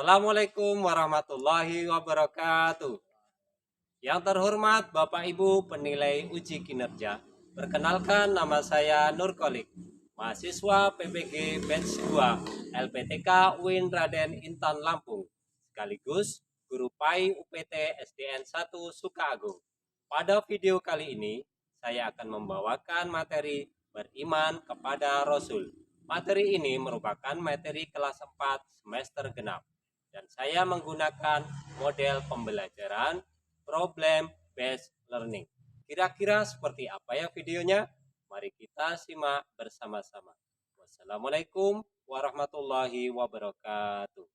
Assalamualaikum warahmatullahi wabarakatuh. Yang terhormat Bapak Ibu penilai uji kinerja, perkenalkan nama saya Nurkolik, mahasiswa PPG Batch 2 LPTK UIN Raden Intan Lampung, sekaligus guru PAI UPT SDN 1 Sukaagung. Pada video kali ini, saya akan membawakan materi beriman kepada Rasul. Materi ini merupakan materi kelas 4 semester genap, dan saya menggunakan model pembelajaran problem based learning. Kira-kira seperti apa ya videonya? Mari kita simak bersama-sama. Wassalamualaikum warahmatullahi wabarakatuh.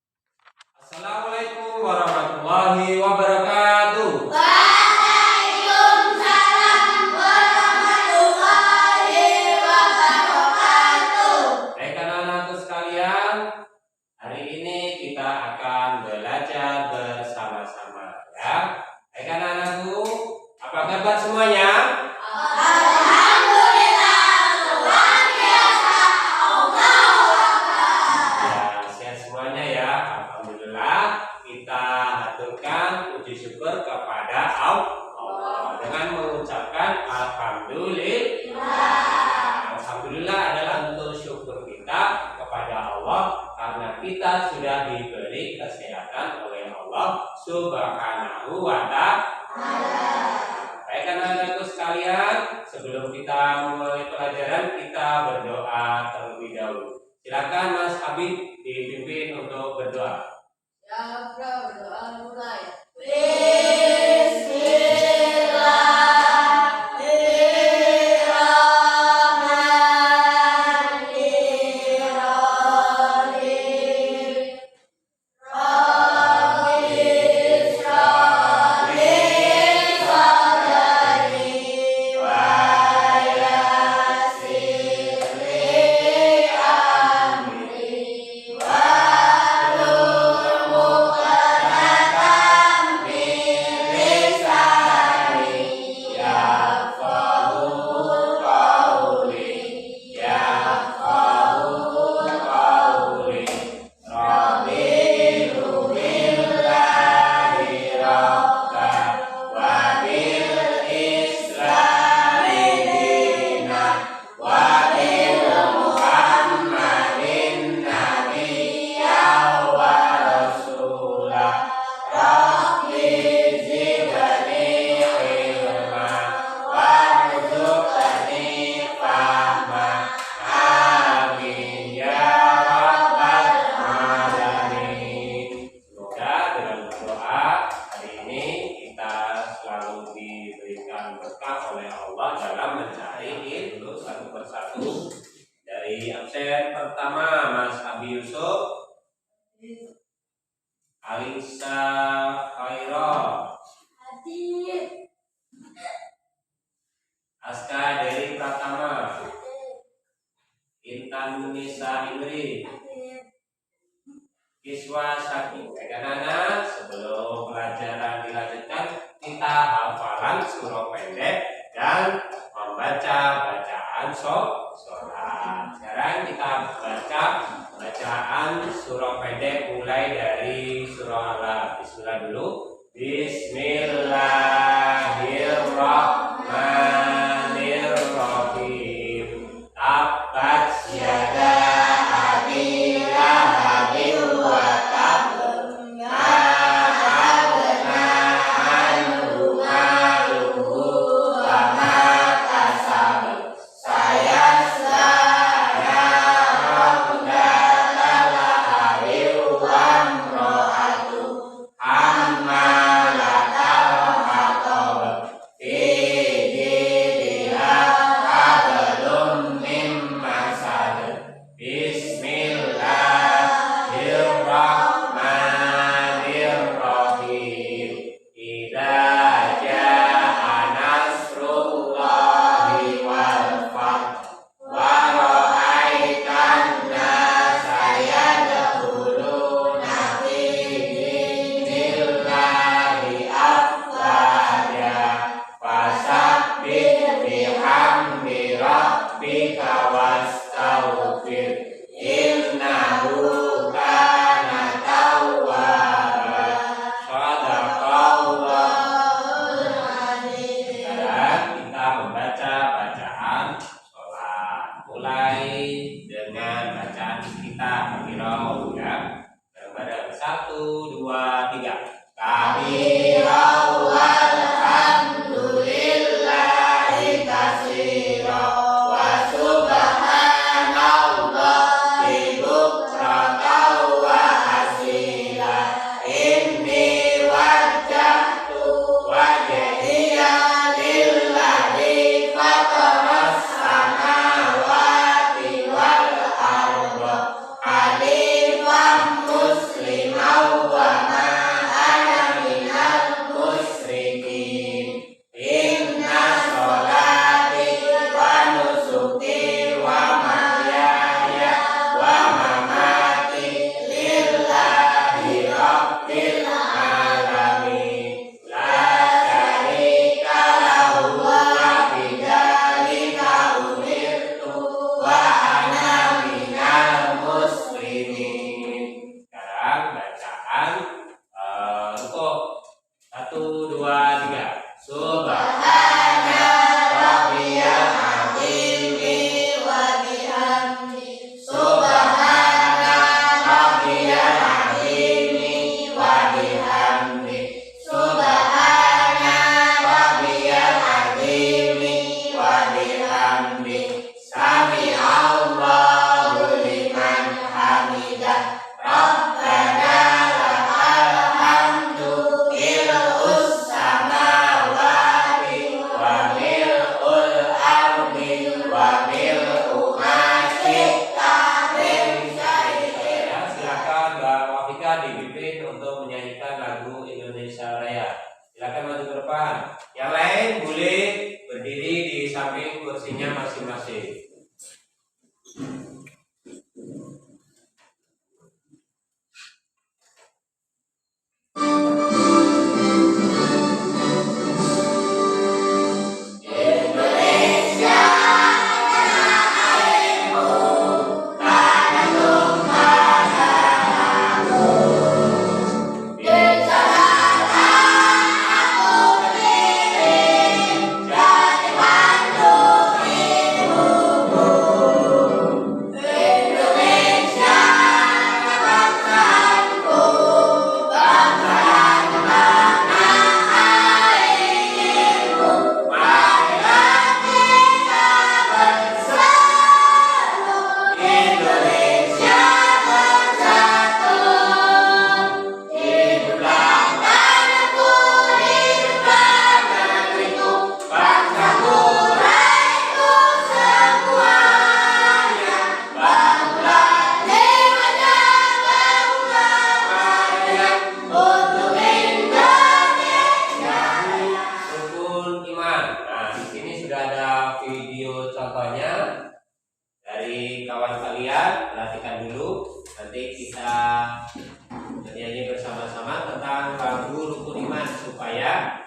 Assalamualaikum warahmatullahi wabarakatuh. Waalaikumsalam warahmatullahi wabarakatuh. Baik anak-anakku sekalian, hari ini kita akan belajar bersama-sama ya. Baik anak-anakku, apa kabar semuanya? Alhamdulillah, luar biasa. Allahu Akbar. Ya, sehat semuanya ya. Alhamdulillah, kita haturkan puji syukur kepada Allah dengan mengucapkan Alhamdulillah. Alhamdulillah adalah bentuk syukur kita kepada Allah karena kita sudah diberi kesehatan oleh Allah Subhanahu wa Ta'ala. Baik anak-anakku sekalian, sebelum kita mulai pelajaran, kita berdoa terlebih dahulu. Silakan Mas Habib dipimpin untuk berdoa. Ya Rabb, doa mulai. Absen pertama Mas Abi Yusuf, Alisa Khairul, Aska Dewi Pratama, Intan Nisa Indri, Kiswa Saki. Anak-anak, sebelum pelajaran dilanjutkan, kita hafalan surah pendek dan membaca bacaan sholat. Sekarang kita baca bacaan surah pendek mulai dari surah Al-Alaq. Bismillah dulu. Bismillahirrahmanirrahim. Tabbat yada abi lahabin wa tab. Ma aghna anhu maluhu wa ma kasab. Sayasla naran dzata lahabin wa imra'atuhu hammalatal hatab fi lain boleh berdiri di samping kursinya masing-masing. Video contohnya dari kawan kalian, perhatikan dulu. Nanti kita bernyanyi bersama-sama tentang lagu rukun iman supaya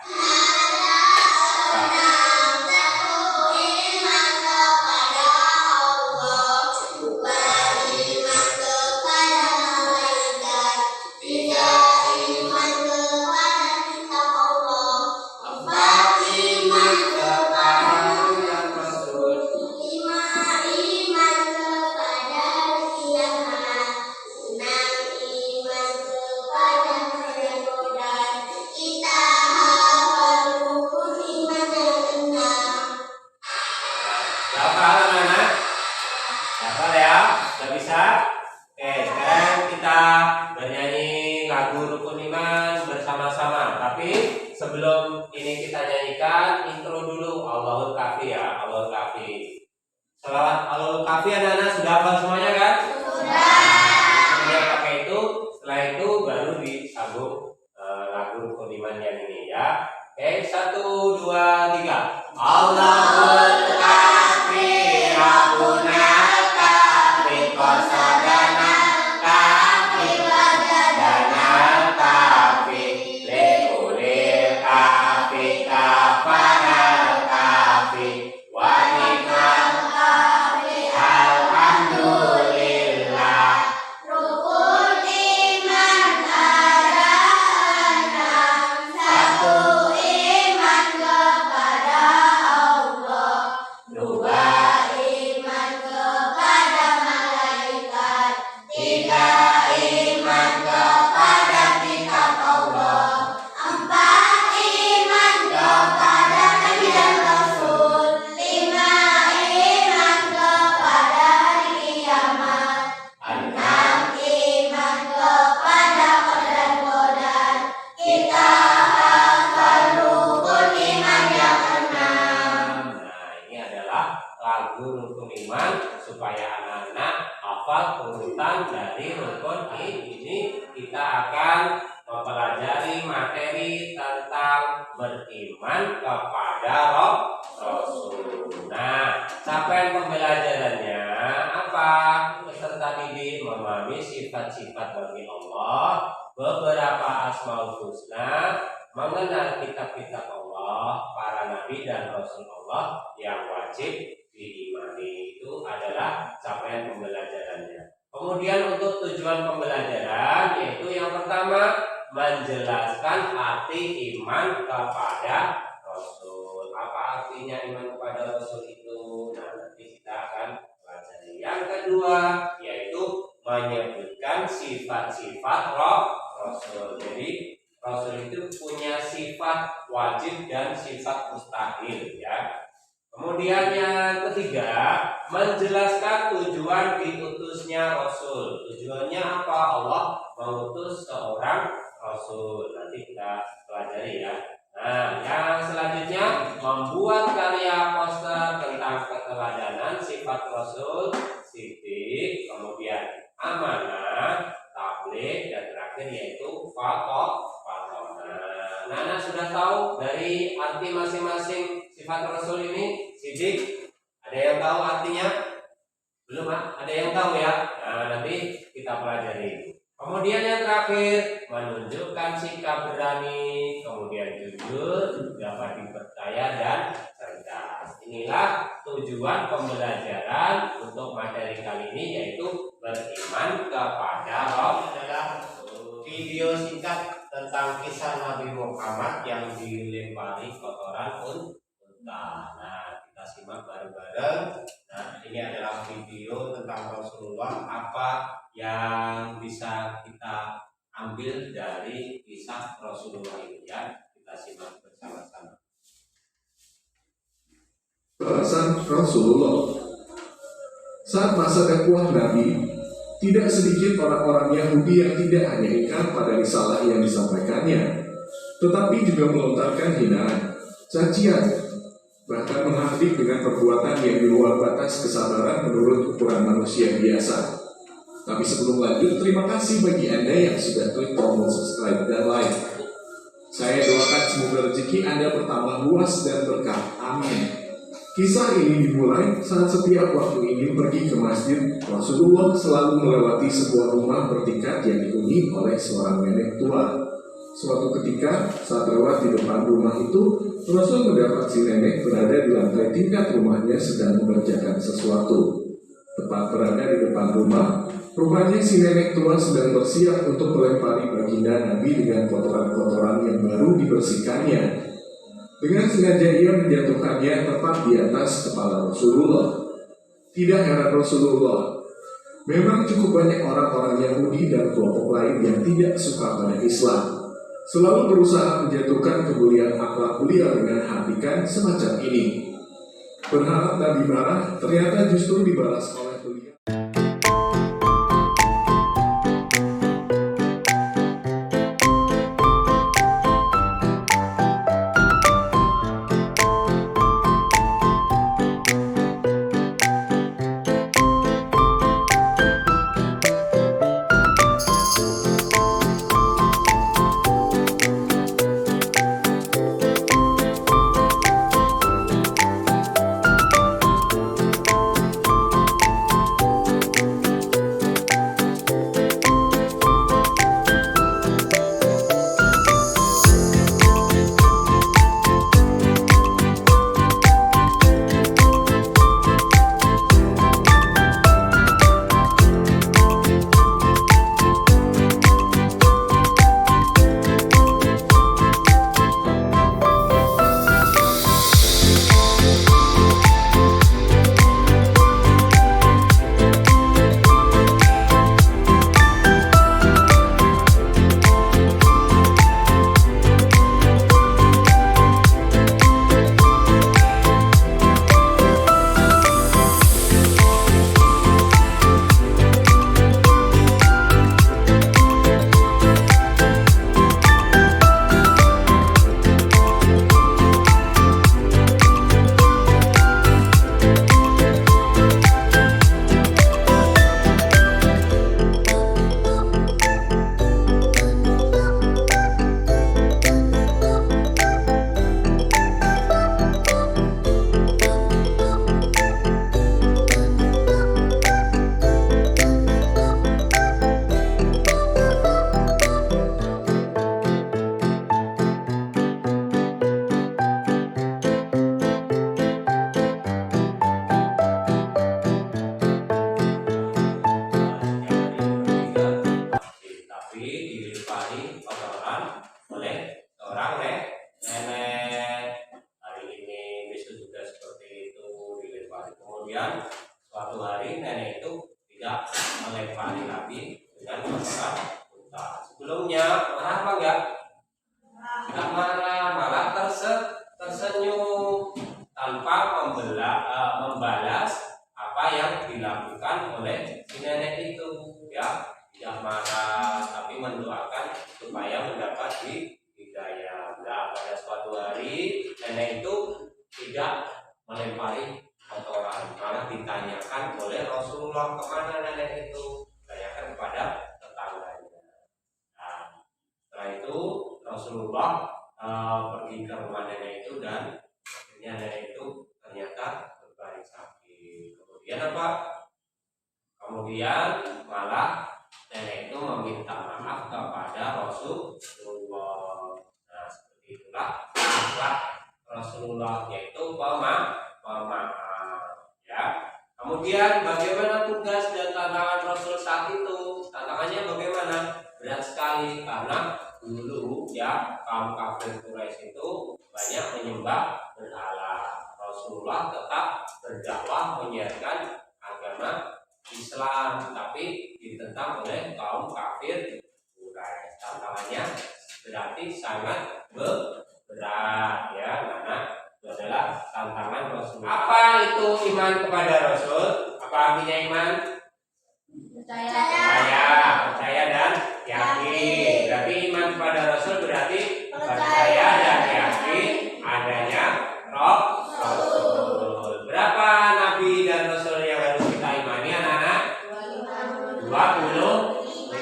sebelum ini kita nyanyikan intro dulu Allahul Kafi ya, Allahul Kafi. Selawat Allahul Kafi anak-anak sudah hafal semuanya kan? Sudah. Kemudian pakai itu, setelah itu baru disambung lagu rukun iman yang ini ya. Oke, 1, 2, 3. Allahul Kafi Rabbuna Kafi Qasadana Kafi Wajadana Kafi Leulil Kafi Kafaral Kafi Wanikal Kafi Alhamdulillah. Rukun iman ada 6. 1. Iman kepada Allah. 2. Iman kepada malaikat. 3. Iman kepada kitab Allah. 4. Iman kepada Nabi dan Rasul. 5. Iman kepada hari kiamat. 6. Iman kepada qadar-qadar. Kita hafal rukun iman yang 6. Nah, ini adalah lagu rukun iman supaya anak-anak hafal urutan dari rukun ini. Kita akan mempelajari materi tentang beriman kepada Rasul. Nah, capaian pembelajarannya apa? Peserta didik memahami sifat-sifat bagi Allah, beberapa asmaul husna, mengenal kitab-kitab Allah, para nabi dan rasul Allah yang wajib diimani. Itu adalah capaian pembelajarannya. Kemudian untuk tujuan pembelajaran yaitu yang pertama menjelaskan arti iman kepada Rasul. Apa artinya iman kepada Rasul itu? Nah, nanti kita akan pelajari. Yang kedua yaitu menyebutkan sifat-sifat Rasul. Jadi Rasul itu punya sifat wajib dan sifat mustahil ya. Kemudian yang ketiga menjelaskan tujuan diutusnya Rasul. Tujuannya apa? Allah mengutus seorang Rasul. Nanti kita pelajari ya. Nah, yang selanjutnya membuat karya poster tentang keteladanan sifat Rasul, sidik, kemudian amanah, tabligh, dan terakhir yaitu fatona. Nah, sudah tahu dari arti masing-masing masing-masing sifat Rasul ini? Sidik. Ada yang tahu artinya? Belum, ada yang tahu ya? Nah, nanti kita pelajari. Kemudian yang terakhir, menunjukkan sikap berani, kemudian jujur, dapat dipercaya dan cerdas. Inilah tujuan pembelajaran untuk materi kali ini, yaitu beriman kepada Allah. Adalah video singkat tentang kisah Nabi Muhammad yang dilempari kotoran unta. Nah, kita simak bareng-bareng. Nah, ini adalah video tentang Rasulullah. Apa yang bisa kita ambil dari kisah Rasulullah ini ya? Kita simak bersama-sama. Balasan Rasulullah. Saat masa dakwah Nabi, tidak sedikit orang-orang Yahudi yang tidak hanya ingkar pada risalah yang disampaikannya, tetapi juga melontarkan hinaan, cacian, bahkan menghardik dengan perbuatan yang di luar batas kesabaran menurut ukuran manusia biasa. Tapi sebelum lanjut, terima kasih bagi Anda yang sudah klik tombol subscribe dan like. Saya doakan semoga rezeki Anda bertambah luas dan berkah. Amin. Kisah ini dimulai saat setiap waktu ini pergi ke masjid, Rasulullah selalu melewati sebuah rumah bertingkat yang dihuni oleh seorang nenek tua. Suatu ketika, saat lewat di depan rumah itu, Rasul mendapat si nenek berada di lantai tingkat rumahnya sedang mengerjakan sesuatu. Tepat berada di depan rumah, rupanya si nenek tua sedang bersiap untuk melempari baginda Nabi dengan kotoran-kotoran yang baru dibersihkannya. Dengan sengaja ia menjatuhkannya tepat di atas kepala Rasulullah. Tidak heran Rasulullah, memang cukup banyak orang-orang Yahudi dan kelompok lain yang tidak suka pada Islam, selalu berusaha menjatuhkan kemuliaan akhlak beliau dengan hatikan semacam ini. Berharap Nabi marah, ternyata justru dibalas oleh beliau. Kemudian suatu hari nenek itu tidak melempari Nabi dengan kotoran unta. Sebelumnya marah apa enggak? Tidak marah, malah tersenyum tanpa membalas apa yang dilakukan oleh si nenek itu, ya. Tidak marah, tapi mendoakan supaya mendapat hidayah. Nah, pada suatu hari nenek itu tidak melempari kotoran, malah ditanyakan oleh Rasulullah, kemana nenek itu? Tanyakan kepada tetangganya. Nah, setelah itu Rasulullah pergi ke rumah nenek itu dan Nenek itu ternyata berbaring sakit. Kemudian apa? Kemudian malah nenek itu meminta maaf kepada Rasulullah. Nah, seperti itulah akhlak Rasulullah, yaitu pemaaf. Ya. Kemudian bagaimana tugas dan tantangan Rasul saat itu? Tantangannya bagaimana? Berat sekali karena dulu ya kaum kafir Quraisy itu banyak menyembah berhala. Rasulullah tetap berdakwah menyiarkan agama Islam, tapi ditentang oleh kaum kafir Quraisy. Tantangannya berarti sangat berat ya, karena itu adalah tantangan Rasul. Apa itu iman kepada Rasul? Apa artinya iman? Percaya dan yakin. Berarti iman kepada Rasul berarti percaya dan yakin adanya Rasul. Berapa nabi dan Rasul yang harus kita imani, anak-anak? 25.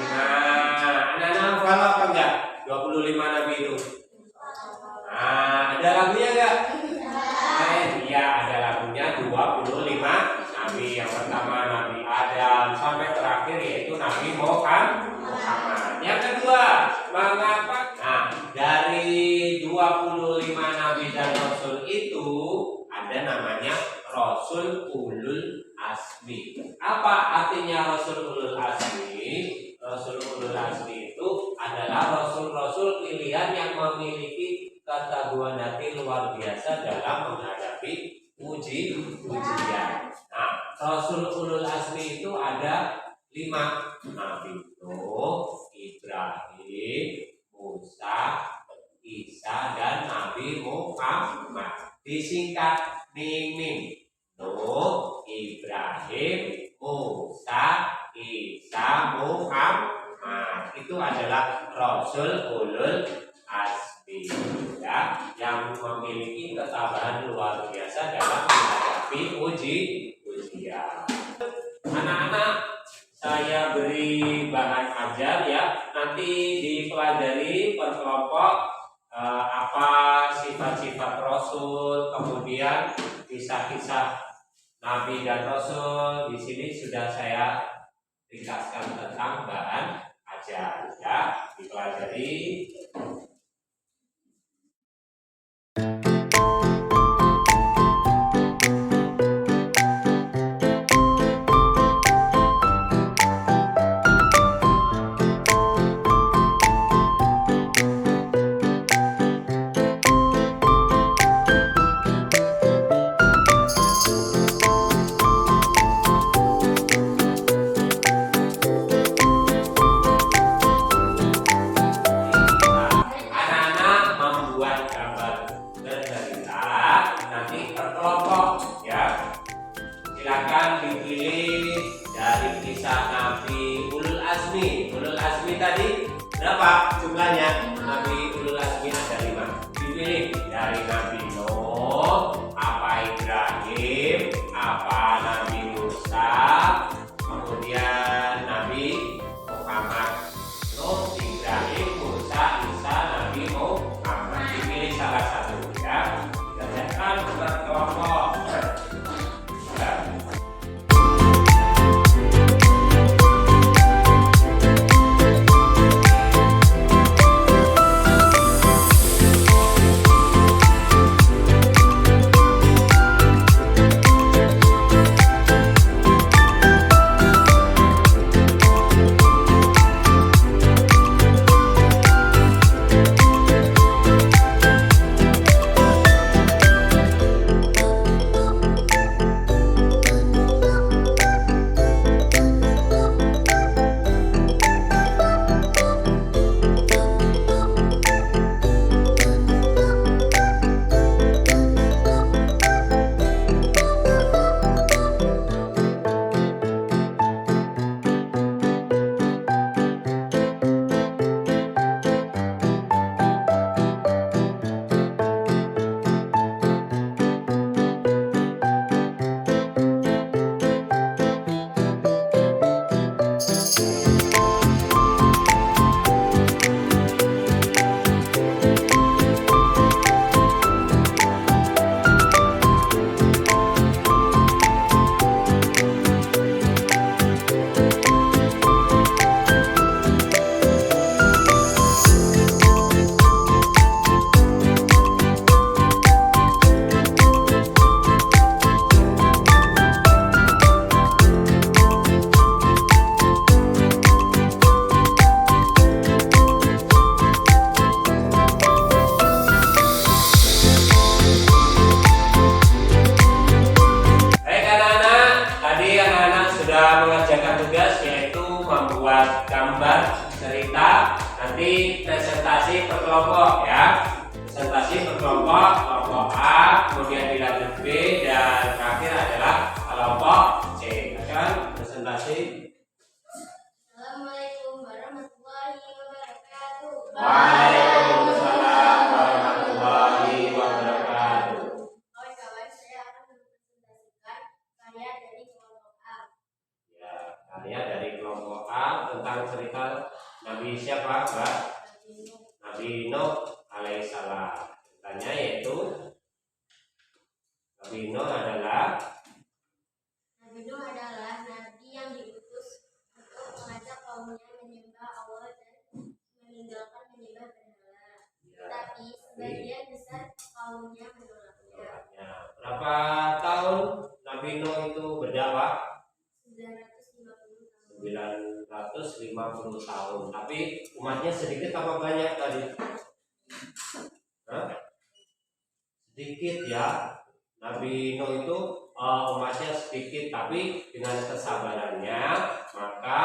Anak-anak hafal apa enggak? 25 nabi itu. Nah, ada lagunya enggak? Iya, ada lagunya 25 nabi. Yang pertama Nabi Adam sampai terakhir yaitu Nabi Muhammad. Yang kedua, mengapa? Nah, dari 25 nabi dan rasul itu ada namanya Rasul Ulul Azmi. Apa artinya Rasul Ulul Azmi? Rasul Ulul Azmi itu adalah rasul-rasul pilihan yang memiliki ketaguhan hati luar biasa dalam menghadapi ujian. Nah, Rasul Ulul Azmi itu ada 5 nabi itu Ibrahim, Musa, Isa, dan Nabi Muhammad. Disingkat NIMIM. Nuh, Ibrahim, Musa, Isa, Muhammad. Itu adalah Rasul Ulul Azmi ya, yang memiliki ketabahan luar biasa dalam menghadapi ujian. Anak-anak, saya beri bahan ajar ya, nanti dipelajari per kelompok apa sifat-sifat Rasul, kemudian kisah-kisah Nabi dan Rasul. Di sini sudah saya ringkaskan tentang bahan ajar ya, dipelajari. Nanti presentasi per kelompok ya. Presentasi per kelompok, kelompok A, kemudian dilanjut B, dan terakhir adalah kelompok C. Akan presentasi. Assalamualaikum warahmatullahi wabarakatuh. Waalaikumsalam warahmatullahi wabarakatuh. Kawan-kawan, saya akan mempresentasikan karya dari kelompok A. Ya, karya dari kelompok A tentang cerita Nabi siapa, Mbak? Nabi Nuh alaihissalam. Ceritanya yaitu Nabi Nuh adalah Nabi Nuh adalah nabi yang diutus untuk mengajak kaumnya menyembah Allah dan meninggalkan menyembah berhala. Tetapi sebagian besar kaumnya menolaknya. ya, berapa tahun Nabi Nuh itu berdakwah? 950 tahun. Tapi umatnya sedikit apa banyak tadi? Hah? Sedikit ya. Nabi Nuh itu umatnya sedikit, tapi dengan kesabarannya maka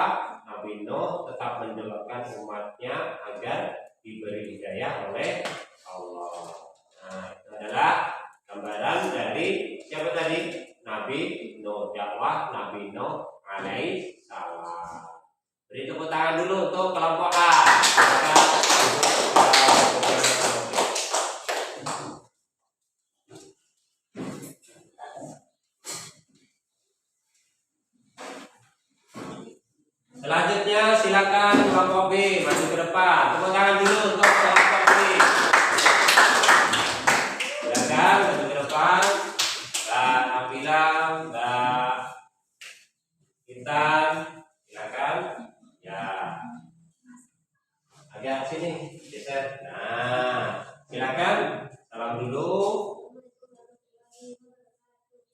Nabi Nuh tetap mendoakan umatnya agar diberi hidayah oleh Allah. Nah, itu adalah gambaran dari siapa tadi? Nabi Nuh, dakwah Nabi Nuh alaihissalam. Beri tepuk tangan dulu untuk kelompok A. Selanjutnya silakan kelompok B maju ke depan. Tepuk tangan dulu untuk kelompok B. Silakan maju ke depan. Mbak Nabila, Mbak Intan, silakan. Ya. Agak sini, geser. Nah, silakan. Salam dulu.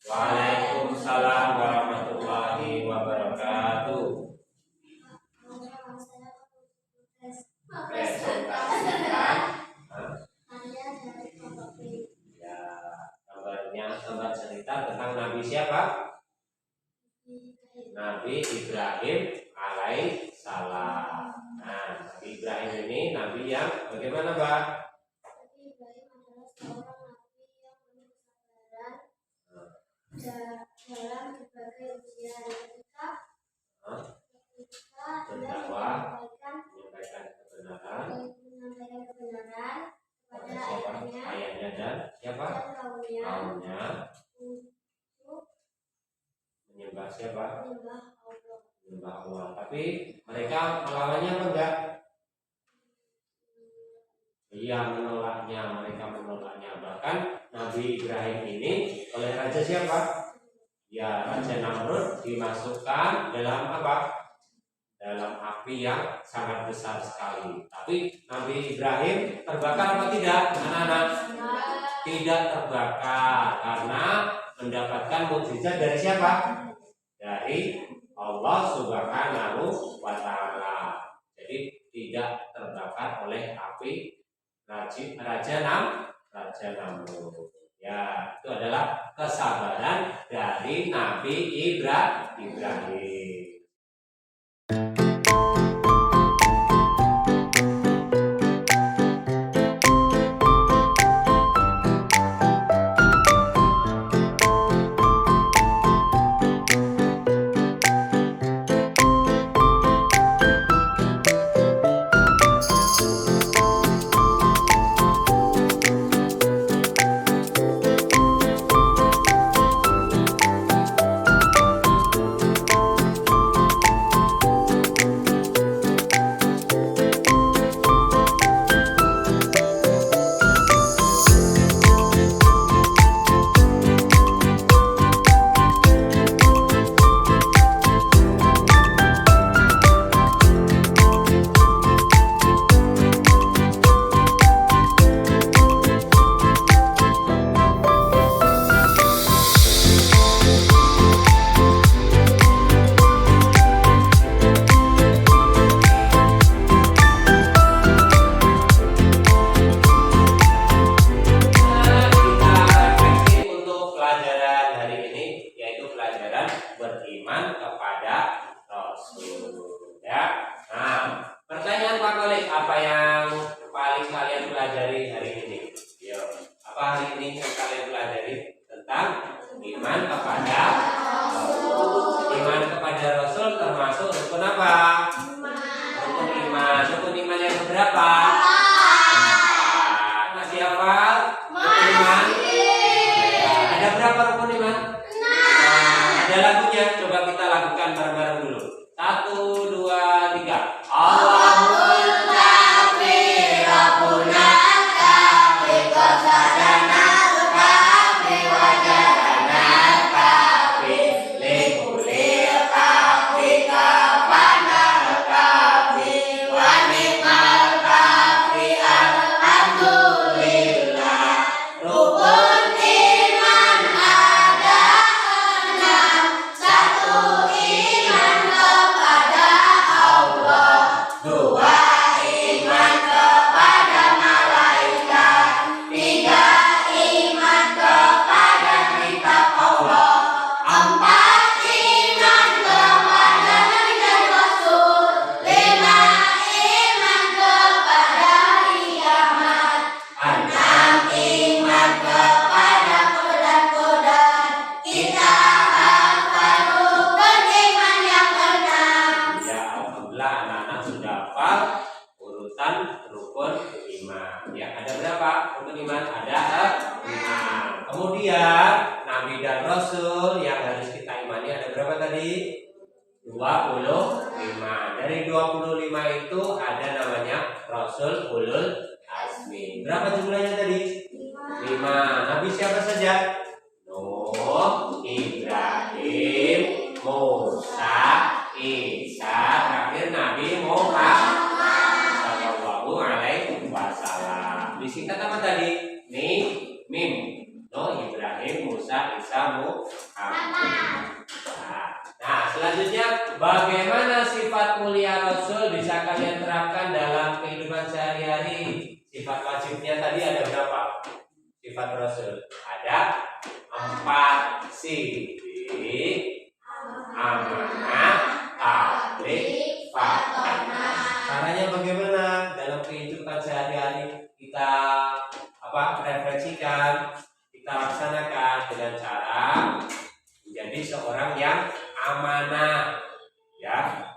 Waalaikumsalam warahmatullahi wabarakatuh. Presentasikan Karya dari kelompok B. ya gambar cerita tentang Nabi siapa? Nabi Ibrahim alaihissalam. Nah, Nabi Ibrahim ini nabi yang bagaimana, Mbak? Nabi Ibrahim adalah seorang nabi yang penuh kesabaran dalam berbagai ujian. Ketika ia Berdakwah, menyampaikan menyampaikan kebenaran kepada kepada siapa? Ayahnya dan siapa? dan kaumnya Kaumnya untuk menyembah siapa? menyembah Allah. Menyembah Allah. Tapi mereka melawannya apa enggak? Iya, menolaknya. Mereka menolaknya. Bahkan Nabi Ibrahim ini oleh raja siapa? Ya, Raja Namrud dimasukkan dalam apa? Dalam api yang sangat besar sekali. Tapi Nabi Ibrahim terbakar apa tidak, anak-anak? Tidak terbakar karena mendapatkan mukjizat dari siapa? Dari Allah Subhanahu wa Ta'ala. Jadi tidak terbakar oleh api Raja Namrud. Ya, itu adalah kesabaran dari Nabi Ibrahim. apa yang Iman kepada Rasul. Iman kepada Rasul termasuk rukun apa? Rukun iman. Rukun iman yang berapa? Masih hafal? Rukun iman? Ada berapa rukun iman? Ada lagunya. Coba kita lakukan bareng-bareng dulu. 1, 2, 3. Allahumma kafir rabbuna kafir qasadana kafir wajadana kafir likulil kafir kafana kafir wa ni'mal kafir alhamdulillah. Rukun iman ada 6. 1 iman kepada Allah, 2 iman kepada malaikat, 3 iman kepada kitab Allah, 4 iman kepada nabi dan rasul, 5 iman kepada hari kiamat, 6 iman kepada qadar. Kita hafal rukun iman yang 6. Ya, alhamdulillah anak-anak sudah hafal urutan rukun iman. Ya, ada berapa rukun iman? Ada 6. Kemudian nabi dan rasul yang harus kita imani ada berapa tadi? 25. Dari 25 itu ada namanya rasul ulul azmi. Berapa jumlahnya tadi? 5. Nabi siapa saja? Nuh, Ibrahim, Musa, Isa, terakhir Nabi Muhammad sallallahu alaihi wasallam. Disingkat apa tadi? Mim. Nuh, Ibrahim, Musa, Isa, Muhammad. Nah, selanjutnya bagaimana sifat mulia Rasul bisa kalian terapkan dalam kehidupan sehari-hari? Sifat wajibnya tadi ada berapa? Sifat Rasul ada 4. Sidik, amanah, tabligh, fatonah. Caranya bagaimana dalam kehidupan sehari-hari kita refleksikan, kita laksanakan dengan cara menjadi seorang yang amanah, ya,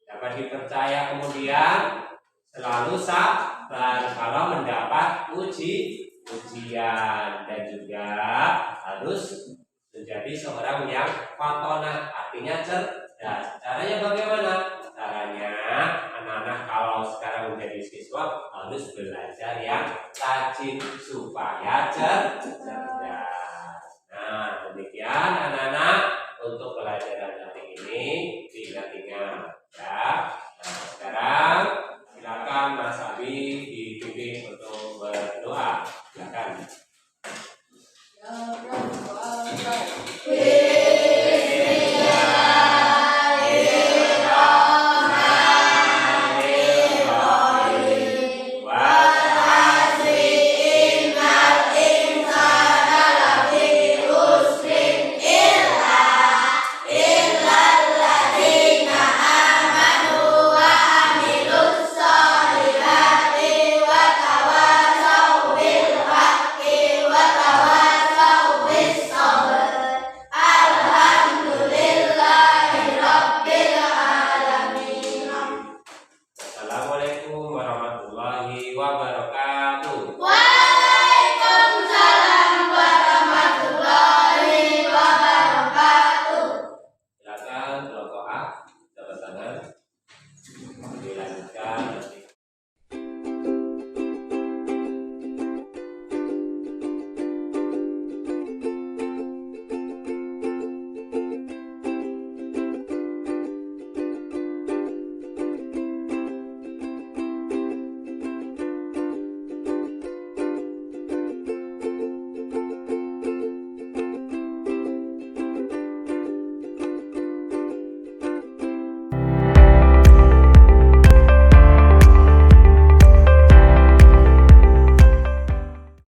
dapat dipercaya, kemudian selalu sabar kalau mendapat ujian, dan juga harus menjadi seorang yang fatonah, artinya cerdas. Caranya bagaimana? Caranya anak-anak kalau sekarang menjadi siswa harus belajar yang rajin supaya cerdas. Nah, demikian anak-anak untuk pelajaran hari ini diingat-ingat ya. Nah, sekarang silakan Mas Abi dibimbing untuk berdoa. Silakan.